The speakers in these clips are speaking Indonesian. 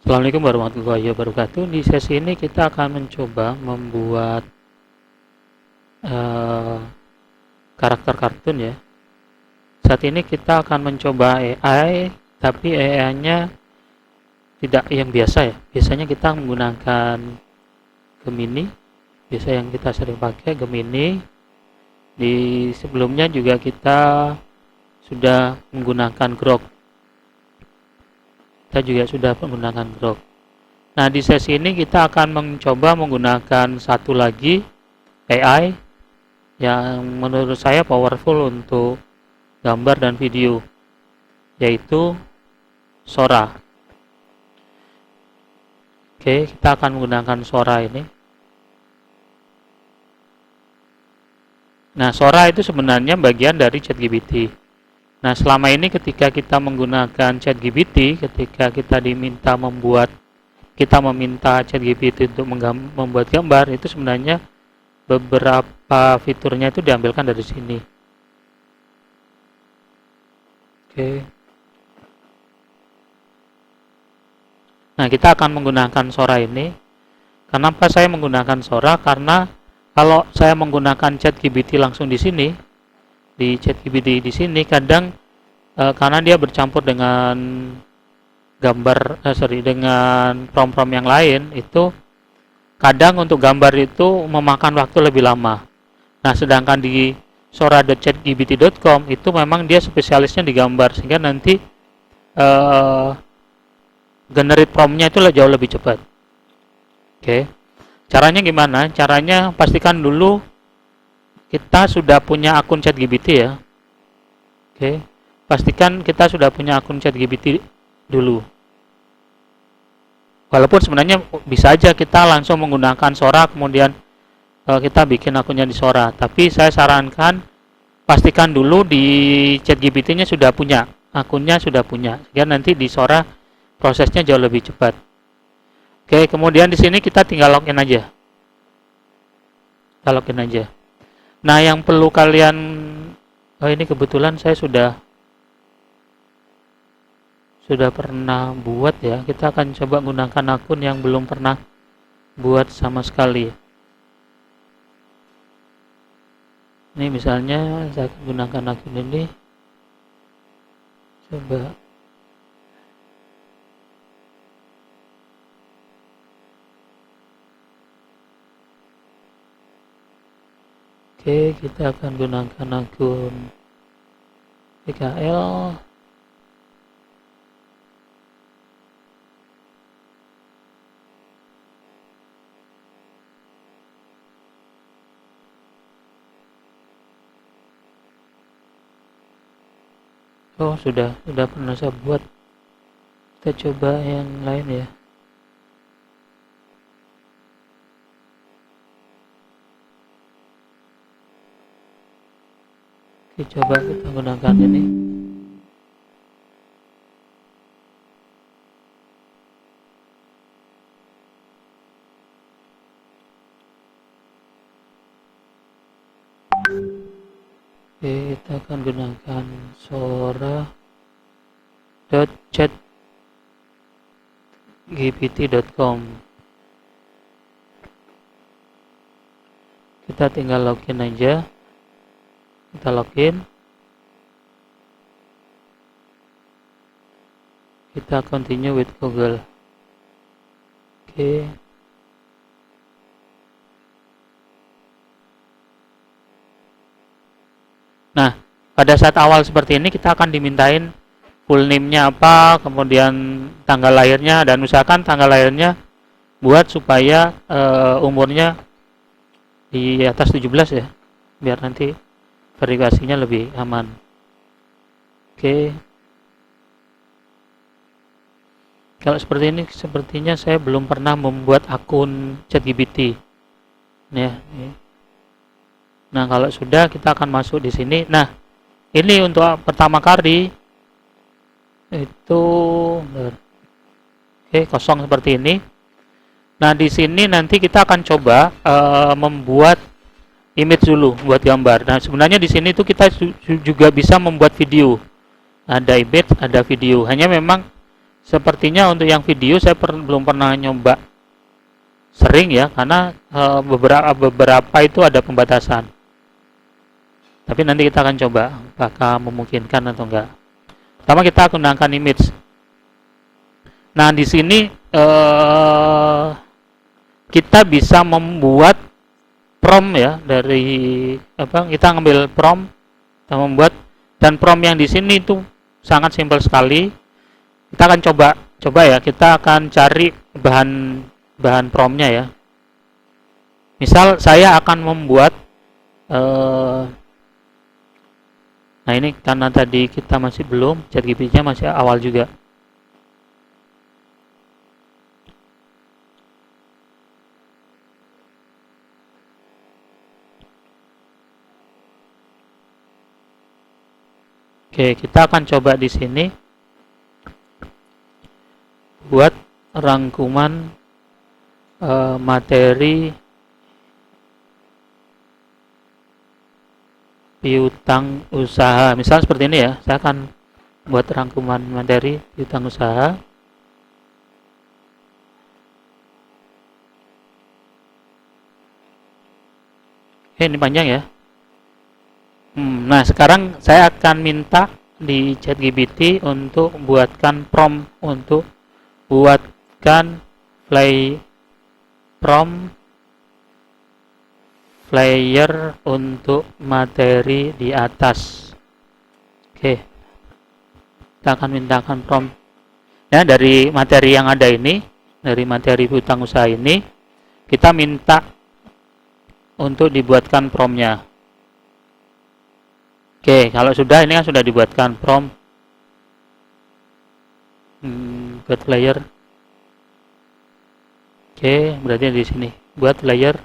Assalamualaikum warahmatullahi wabarakatuh. Di sesi ini kita akan mencoba membuat eh, karakter kartun ya. Saat ini kita akan mencoba AI, tapi AI-nya tidak yang biasa ya. Biasanya kita menggunakan Gemini, biasa yang kita sering pakai Gemini. Di sebelumnya juga kita sudah menggunakan Grok. Kita juga sudah menggunakan Grok. Nah, di sesi ini kita akan mencoba menggunakan satu lagi AI yang menurut saya powerful untuk gambar dan video, yaitu Sora. Oke, kita akan menggunakan Sora ini. Nah, Sora itu sebenarnya bagian dari ChatGPT. Nah, selama ini ketika kita menggunakan ChatGPT, ketika kita meminta ChatGPT untuk membuat gambar, itu sebenarnya beberapa fiturnya itu diambilkan dari sini. Oke. Nah, kita akan menggunakan Sora ini. Kenapa saya menggunakan Sora? Karena kalau saya menggunakan ChatGPT langsung di sini, di ChatGPT di sini kadang karena dia bercampur dengan dengan prompt-prompt yang lain, itu kadang untuk gambar itu memakan waktu lebih lama. Nah, sedangkan di sora.chatgpt.com itu memang dia spesialisnya di gambar, sehingga nanti generate prompt-nya itu jauh lebih cepat. Oke. Caranya gimana? Caranya pastikan dulu kita sudah punya akun ChatGPT ya. Oke. Pastikan kita sudah punya akun ChatGPT dulu. Walaupun sebenarnya bisa aja kita langsung menggunakan Sora kemudian kita bikin akunnya di Sora, tapi saya sarankan pastikan dulu di ChatGPT-nya sudah punya, akunnya sudah punya, sehingga nanti di Sora prosesnya jauh lebih cepat. Oke, kemudian di sini kita tinggal login aja. Kita login aja. Nah, yang perlu kalian ini kebetulan saya sudah pernah buat ya. Kita akan coba gunakan akun yang belum pernah buat sama sekali. Ini misalnya saya akan gunakan akun ini. Coba. Oke, kita akan gunakan akun PKL. Oh, sudah pernah saya buat. Kita coba yang lain ya. Oke, coba kita gunakan ini. Oke, kita akan gunakan sora.chatgpt.com. Kita tinggal login aja. Kita login. Kita continue with Google. Oke. Nah, pada saat awal seperti ini kita akan dimintain full name-nya apa, kemudian tanggal lahirnya, dan usahakan tanggal lahirnya buat supaya umurnya di atas 17 ya, biar nanti verifikasinya lebih aman. Oke. Kalau seperti ini sepertinya saya belum pernah membuat akun ChatGPT. Ya, ini. Nah, kalau sudah kita akan masuk di sini. Nah, ini untuk pertama kali itu kosong seperti ini. Nah, di sini nanti kita akan coba membuat image dulu, buat gambar. Nah, sebenarnya di sini tuh kita juga bisa membuat video. Ada image, ada video. Hanya memang sepertinya untuk yang video saya belum pernah nyoba sering ya, karena beberapa itu ada pembatasan. Tapi nanti kita akan coba apakah memungkinkan atau enggak. Pertama kita gunakan image. Nah, di sini kita bisa membuat prompt ya, dari kita ngambil prompt, kita membuat, dan prompt yang di sini itu sangat simpel sekali. Kita akan coba ya, kita akan cari bahan promptnya ya. Misal saya akan membuat nah ini karena tadi kita masih belum, ChatGPT-nya masih awal juga. Oke, kita akan coba di sini buat rangkuman materi piutang usaha. Misal seperti ini ya, saya akan buat rangkuman materi piutang usaha. Ini panjang ya. Nah, sekarang saya akan minta di ChatGPT untuk buatkan prompt, untuk buatkan prompt flyer untuk materi di atas. Oke, kita akan mintakan prompt ya, dari materi yang ada ini, dari materi piutang usaha ini, kita minta untuk dibuatkan promptnya. Oke, kalau sudah, ini kan sudah dibuatkan prompt buat flyer. Oke, berarti di sini buat flyer.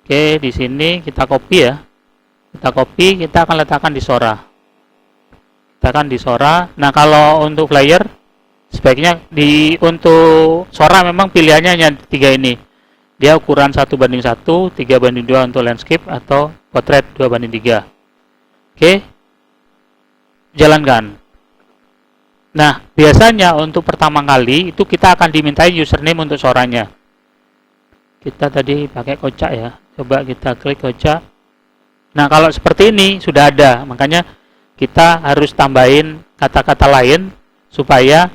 Oke, di sini kita copy ya. Kita copy, kita akan letakkan di Sora. Kita akan di Sora. Nah, kalau untuk flyer sebaiknya untuk Sora memang pilihannya hanya 3 ini. Dia ukuran 1:1, 3:2 untuk landscape, atau portrait 2:3. Oke. Jalankan. Nah, biasanya untuk pertama kali itu kita akan dimintai username untuk Soranya. Kita tadi pakai kocak ya. Coba kita klik kocak. Nah, kalau seperti ini sudah ada, makanya kita harus tambahin kata-kata lain supaya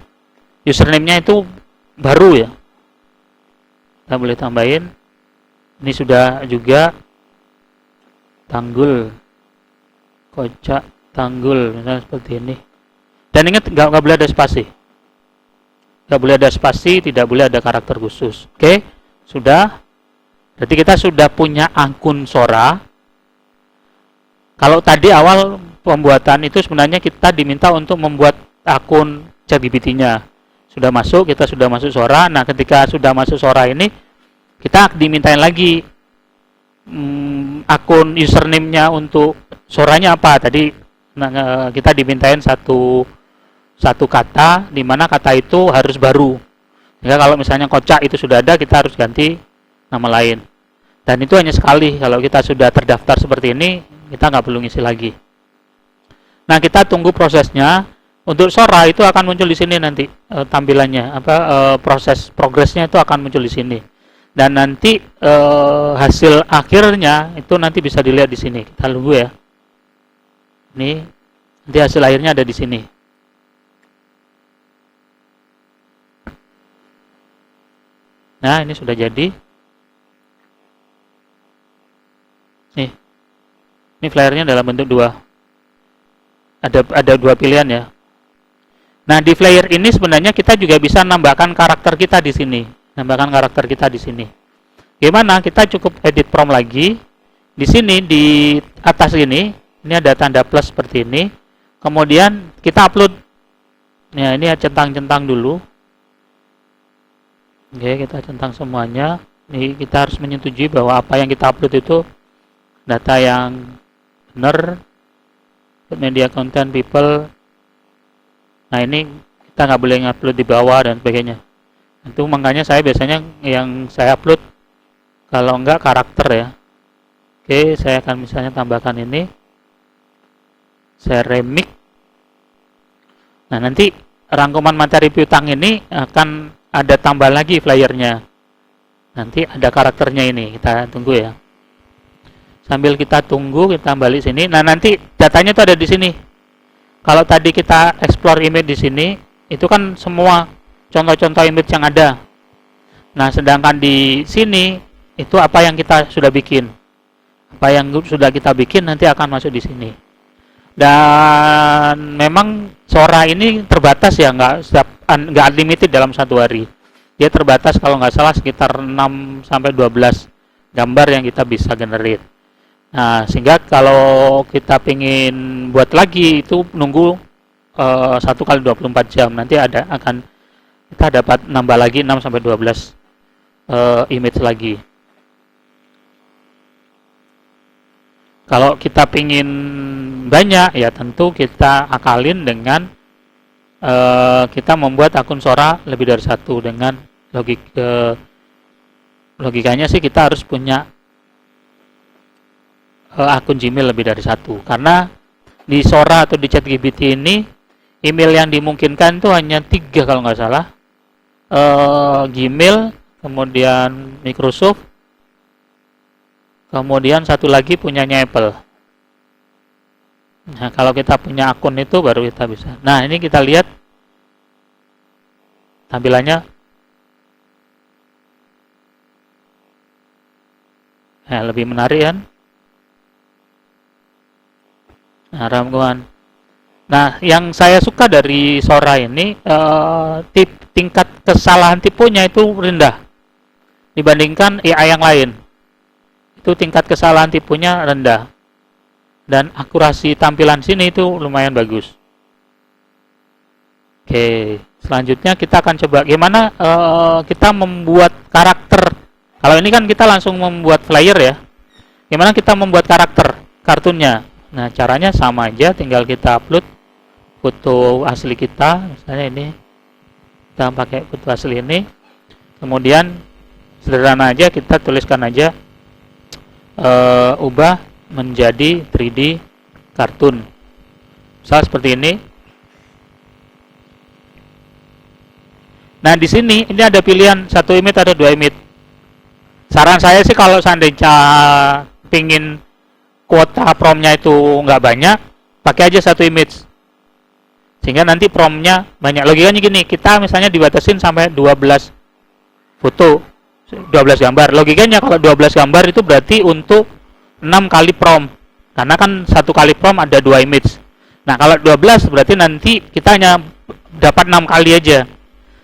username-nya itu baru ya. Kita boleh tambahin. Ini sudah juga Tanggul, kocak Tanggul, misalnya seperti ini. Dan ingat, nggak boleh ada spasi. Nggak boleh ada spasi, tidak boleh ada karakter khusus. Oke, sudah. Berarti kita sudah punya akun Sora. Kalau tadi awal pembuatan itu sebenarnya kita diminta untuk membuat akun ChatGPT-nya. Sudah masuk, kita sudah masuk Sora. Nah, ketika sudah masuk Sora ini, kita dimintain lagi akun username-nya untuk Soranya apa. Tadi kita dimintain satu kata, di mana kata itu harus baru. Jika kalau misalnya kocak itu sudah ada, kita harus ganti nama lain. Dan itu hanya sekali. Kalau kita sudah terdaftar seperti ini, kita nggak perlu ngisi lagi. Nah, kita tunggu prosesnya. Untuk Sora itu akan muncul di sini nanti tampilannya, proses progresnya itu akan muncul di sini. Dan nanti hasil akhirnya itu nanti bisa dilihat di sini. Kita tunggu ya. Ini nanti hasil akhirnya ada di sini. Nah, ini sudah jadi. Nih, ini flyernya dalam bentuk 2. Ada 2 pilihan ya. Nah, di flyer ini sebenarnya kita juga bisa nambahkan karakter kita di sini. Gimana? Kita cukup edit prompt lagi. Di sini di atas ini ada tanda plus seperti ini. Kemudian kita upload. Ya, ini centang-centang dulu. Oke, kita centang semuanya. Ini kita harus menyetujui bahwa apa yang kita upload itu data yang benar, media content people. Nah, ini kita nggak boleh ngupload di bawah dan sebagainya. Itu makanya saya biasanya yang saya upload, kalau enggak karakter ya. Oke, saya akan misalnya tambahkan ini, saya remix. Nah, nanti rangkuman materi piutang ini akan ada tambah lagi flyernya. Nanti ada karakternya ini, kita tunggu ya. Sambil kita tunggu, kita balik sini. Nah, nanti datanya itu ada di sini. Kalau tadi kita explore image di sini, itu kan semua contoh-contoh image yang ada. Nah, sedangkan di sini itu apa yang kita sudah bikin. Apa yang sudah kita bikin nanti akan masuk di sini. Dan memang Sora ini terbatas ya, nggak unlimited dalam satu hari. Dia terbatas kalau nggak salah sekitar 6 sampai 12 gambar yang kita bisa generate. Nah, sehingga kalau kita pingin buat lagi itu nunggu 1 kali 24 jam. Nanti kita dapat nambah lagi 6 sampai 12 image lagi. Kalau kita pingin banyak ya tentu kita akalin dengan kita membuat akun Sora lebih dari satu. Dengan logikanya sih kita harus punya akun Gmail lebih dari satu, karena di Sora atau di ChatGPT ini email yang dimungkinkan itu hanya 3 kalau nggak salah. Gmail, kemudian Microsoft, kemudian satu lagi punyanya Apple. Nah, kalau kita punya akun itu baru kita bisa. Nah, ini kita lihat tampilannya. Nah, lebih menarik kan? Nah, rangkuman. Nah, yang saya suka dari Sora ini tingkat kesalahan tipenya itu rendah dibandingkan AI yang lain. Itu tingkat kesalahan tipenya rendah dan akurasi tampilan sini itu lumayan bagus. Oke, selanjutnya kita akan coba gimana kita membuat karakter. Kalau ini kan kita langsung membuat flyer ya. Gimana kita membuat karakter kartunnya? Nah, caranya sama aja, tinggal kita upload foto asli kita, misalnya ini. Kita pakai foto asli ini. Kemudian sederhana aja, kita tuliskan aja ubah menjadi 3D kartun. Misal seperti ini. Nah, di sini ini ada pilihan 1 image atau 2 image. Saran saya sih kalau seandainya pingin kuota promnya itu nggak banyak, pakai aja 1 image. Sehingga nanti promnya banyak. Logikanya gini, kita misalnya dibatasin sampai 12 foto, 12 gambar. Logikanya kalau 12 gambar itu berarti untuk 6 kali prom. Karena kan 1 kali prom ada 2 image. Nah, kalau 12 berarti nanti kita hanya dapat 6 kali aja.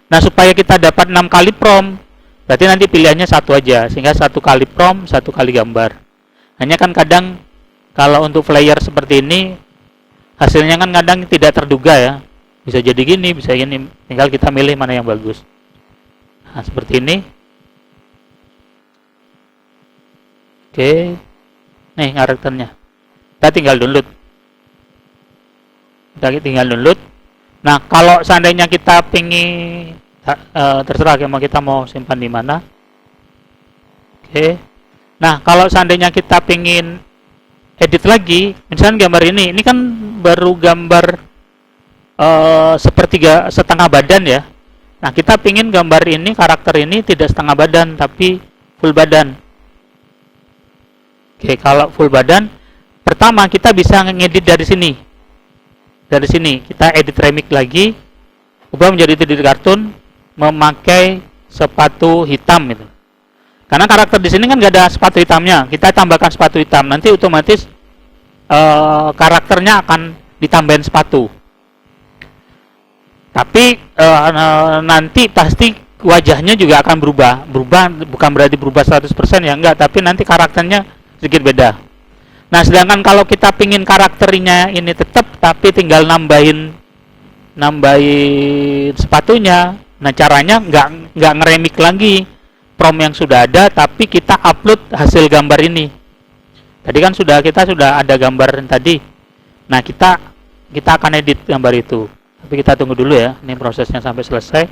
Nah, supaya kita dapat 6 kali prom, berarti nanti pilihannya 1 aja. Sehingga 1 kali prom, 1 kali gambar. Hanya kan kadang kalau untuk flyer seperti ini hasilnya kan kadang tidak terduga ya. Bisa jadi gini, bisa gini. Tinggal kita milih mana yang bagus. Nah, seperti ini. Oke. Nih karakternya. Kita tinggal download. Nah, kalau seandainya kita pingin terserah kita mau simpan di mana. Oke. Nah, kalau seandainya kita pingin edit lagi, misalnya gambar ini kan baru gambar setengah badan ya. Nah, kita pingin gambar ini, karakter ini tidak setengah badan tapi full badan. Oke, kalau full badan, pertama kita bisa ngedit dari sini. Dari sini kita edit remix lagi, ubah menjadi 3D kartun, memakai sepatu hitam gitu. Karena karakter di sini kan nggak ada sepatu hitamnya, kita tambahkan sepatu hitam, nanti otomatis karakternya akan ditambahin sepatu. Tapi nanti pasti wajahnya juga akan berubah bukan berarti berubah 100% ya, enggak, tapi nanti karakternya sedikit beda. Nah, sedangkan kalau kita pingin karakternya ini tetap tapi tinggal nambahin sepatunya, nah caranya nggak ngeremik lagi prom yang sudah ada, tapi kita upload hasil gambar ini. Tadi kan kita sudah ada gambar tadi. Nah, kita akan edit gambar itu. Tapi kita tunggu dulu ya, ini prosesnya sampai selesai.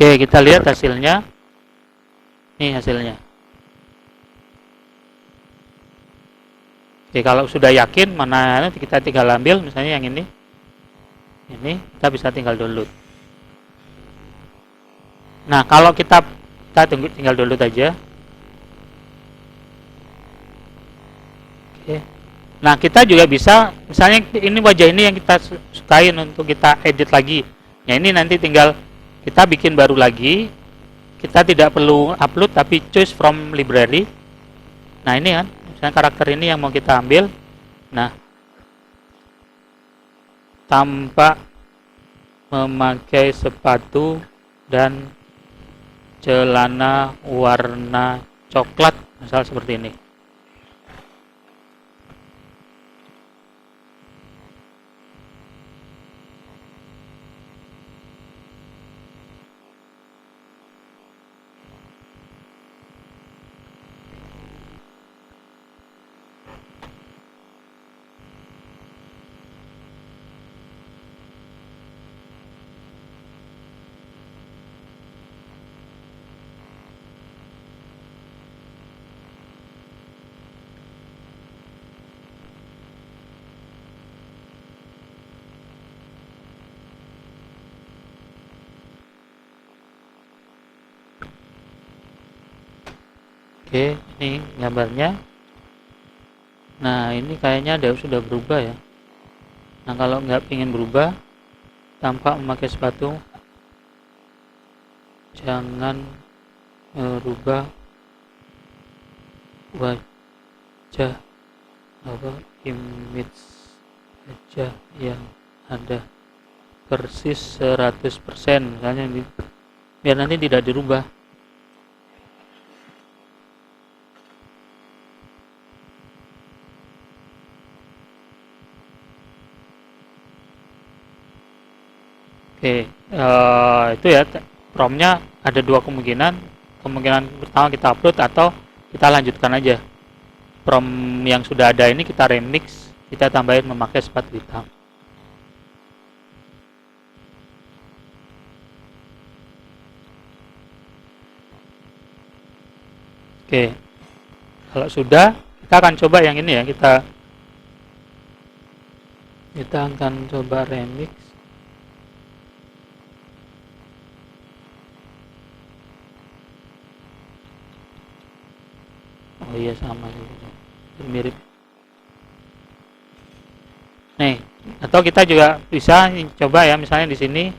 Oke, kita lihat hasilnya. Ini hasilnya. Oke, kalau sudah yakin mana kita tinggal ambil, misalnya yang ini. Ini kita bisa tinggal download. Nah, kalau kita tinggal download aja. Oke. Nah, kita juga bisa, misalnya ini wajah ini yang kita sukain untuk kita edit lagi. Nah, ini nanti tinggal kita bikin baru lagi. Kita tidak perlu upload, tapi choose from library. Nah, ini kan, misalnya karakter ini yang mau kita ambil. Nah, tanpa memakai sepatu dan celana warna coklat, misal seperti ini. Oke, ini gambarnya. Nah, ini kayaknya sudah berubah ya. Nah, kalau nggak ingin berubah tanpa memakai sepatu, jangan merubah wajah image wajah yang ada persis 100%, misalnya ini, biar nanti tidak dirubah. Oke, itu ya promnya ada dua kemungkinan. Kemungkinan pertama kita upload atau kita lanjutkan aja. Prom yang sudah ada ini kita remix, kita tambahin memakai sepatu hitam. Oke, kalau sudah kita akan coba yang ini ya, kita akan coba remix. Oh iya, sama juga, mirip. Nih, atau kita juga bisa coba ya, misalnya di sini.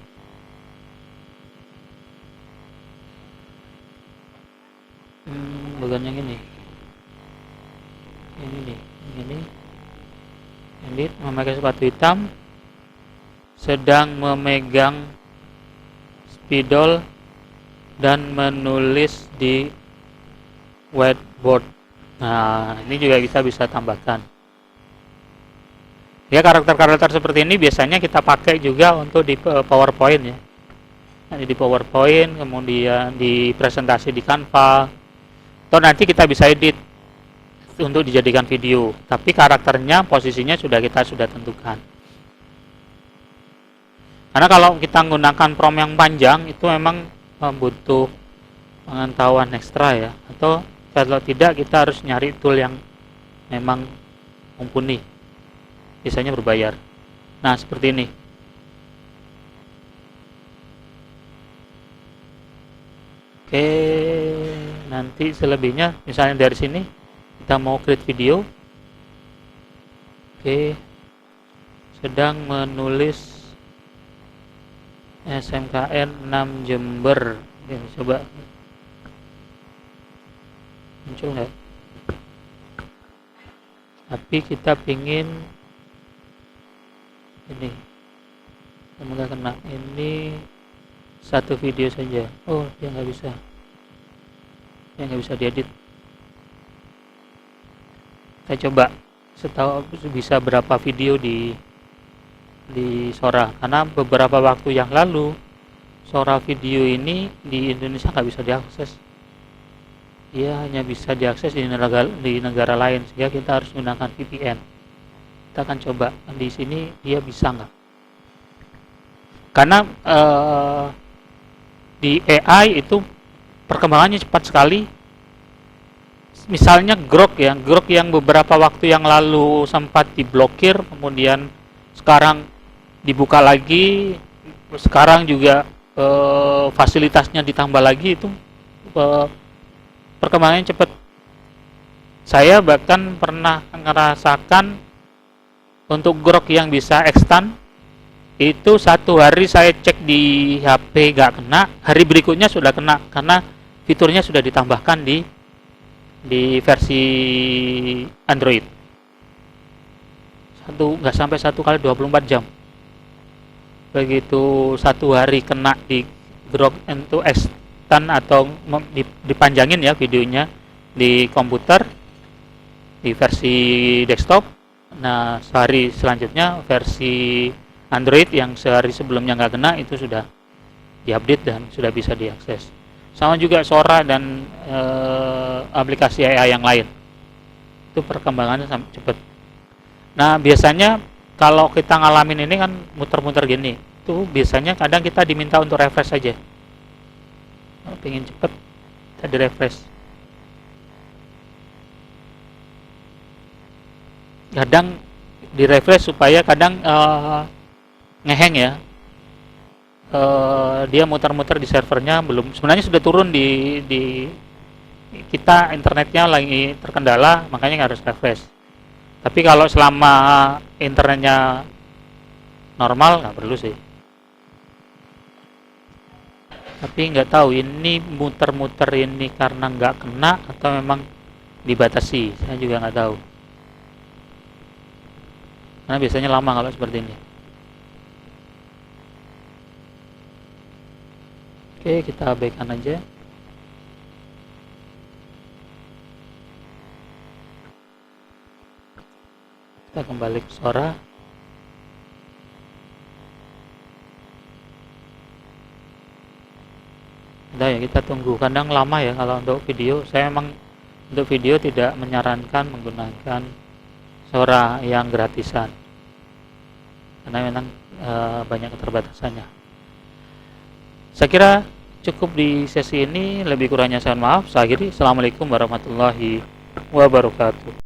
Bukan yang ini. Ini nih, ini. Edit memakai sepatu hitam, sedang memegang spidol dan menulis di whiteboard. Nah, ini juga kita bisa tambahkan. Ya, karakter-karakter seperti ini biasanya kita pakai juga untuk di PowerPoint ya. Nanti di PowerPoint, kemudian di presentasi di Canva. Atau nanti kita bisa edit untuk dijadikan video. Tapi karakternya, posisinya kita sudah tentukan. Karena kalau kita menggunakan prompt yang panjang, itu memang butuh pengetahuan ekstra ya. Atau kalau tidak, kita harus nyari tool yang memang mumpuni, biasanya berbayar. Nah, seperti ini. Oke, nanti selebihnya misalnya dari sini kita mau create video. Oke, sedang menulis SMKN 6 Jember. Oke, coba muncul nggak? Tapi kita pingin ini, semoga kena. Ini satu video saja. Oh, dia nggak bisa diedit. Kita coba setahu bisa berapa video di Sora, karena beberapa waktu yang lalu Sora video ini di Indonesia nggak bisa diakses. Dia hanya bisa diakses di negara lain, sehingga kita harus menggunakan VPN. Kita akan coba di sini dia bisa nggak? Karena di AI itu perkembangannya cepat sekali. Misalnya Grok ya, Grok yang beberapa waktu yang lalu sempat diblokir, kemudian sekarang dibuka lagi, sekarang juga fasilitasnya ditambah lagi, itu perkembangannya cepat. Saya bahkan pernah merasakan untuk Grok yang bisa extend itu satu hari saya cek di HP gak kena, hari berikutnya sudah kena karena fiturnya sudah ditambahkan di versi Android. Nggak sampai 1 kali 24 jam. Begitu satu hari kena di Grok untuk extend atau dipanjangin ya videonya di komputer di versi desktop. Nah, sehari selanjutnya versi Android yang sehari sebelumnya nggak kena itu sudah diupdate dan sudah bisa diakses. Sama juga Sora dan aplikasi AI yang lain. Itu perkembangannya cepat. Nah, biasanya kalau kita ngalamin ini kan muter-muter gini, itu biasanya kadang kita diminta untuk refresh saja. Kalau pengen cepat, kita di refresh. Kadang di refresh supaya kadang ngeheng ya, dia muter-muter di servernya belum, sebenarnya sudah turun di kita, internetnya lagi terkendala, makanya harus refresh. Tapi kalau selama internetnya normal nggak perlu sih. Tapi nggak tahu ini muter-muter ini karena nggak kena atau memang dibatasi, saya juga nggak tahu. Karena biasanya lama kalau seperti ini. Oke, kita abaikan aja. Kita kembali ke Sora. Udah ya, kita tunggu. Kadang lama ya kalau untuk video. Saya memang untuk video tidak menyarankan menggunakan Sora yang gratisan. Karena memang banyak keterbatasannya. Saya kira cukup di sesi ini, lebih kurangnya saya maaf. Saya akhiri. Assalamualaikum warahmatullahi wabarakatuh.